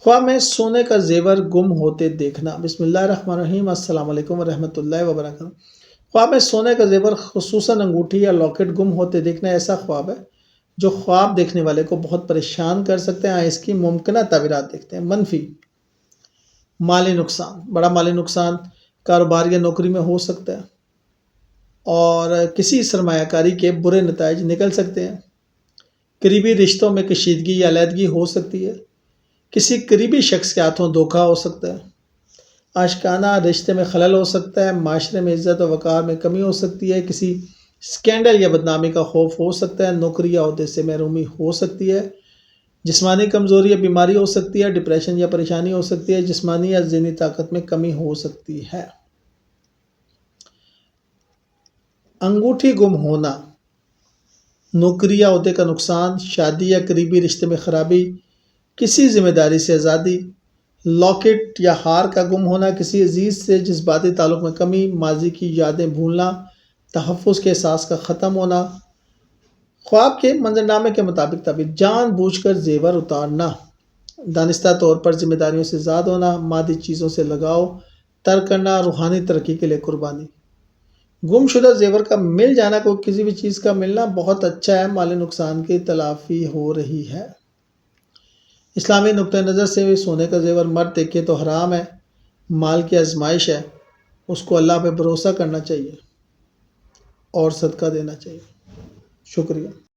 خواب میں سونے کا زیور گم ہوتے دیکھنا۔ بسم اللہ الرحمن الرحیم، السلام علیکم ورحمۃ اللہ وبرکاتہ۔ خواب میں سونے کا زیور خصوصاً انگوٹھی یا لاکٹ گم ہوتے دیکھنا ایسا خواب ہے جو خواب دیکھنے والے کو بہت پریشان کر سکتے ہیں۔ اس کی ممکنہ تعبیرات دیکھتے ہیں۔ منفی مالی نقصان، بڑا مالی نقصان کاروبار یا نوکری میں ہو سکتا ہے اور کسی سرمایہ کاری کے برے نتائج نکل سکتے ہیں۔ قریبی رشتوں میں کشیدگی یا علیحدگی ہو سکتی ہے۔ کسی قریبی شخص کے ہاتھوں دھوکہ ہو سکتا ہے۔ عاشقانہ رشتے میں خلل ہو سکتا ہے۔ معاشرے میں عزت و وقار میں کمی ہو سکتی ہے۔ کسی سکینڈل یا بدنامی کا خوف ہو سکتا ہے۔ نوکری یا عہدے سے محرومی ہو سکتی ہے۔ جسمانی کمزوری یا بیماری ہو سکتی ہے۔ ڈپریشن یا پریشانی ہو سکتی ہے۔ جسمانی یا ذہنی طاقت میں کمی ہو سکتی ہے۔ انگوٹھی گم ہونا، نوکری یا عہدے کا نقصان، شادی یا قریبی رشتے میں خرابی، کسی ذمہ داری سے آزادی۔ لاکٹ یا ہار کا گم ہونا، کسی عزیز سے جذباتی تعلق میں کمی، ماضی کی یادیں بھولنا، تحفظ کے احساس کا ختم ہونا۔ خواب کے منظرنامے کے مطابق تعبیر: جان بوجھ کر زیور اتارنا، دانستہ طور پر ذمہ داریوں سے آزاد ہونا، مادی چیزوں سے لگاؤ ترک کرنا، روحانی ترقی کے لیے قربانی۔ گم شدہ زیور کا مل جانا، کوئی کسی بھی چیز کا ملنا بہت اچھا ہے، مالی نقصان کی تلافی ہو رہی ہے۔ اسلامی نقطہ نظر سے سونے کا زیور مرد دیکھے تو حرام ہے، مال کی آزمائش ہے، اس کو اللہ پہ بھروسہ کرنا چاہیے اور صدقہ دینا چاہیے۔ شکریہ۔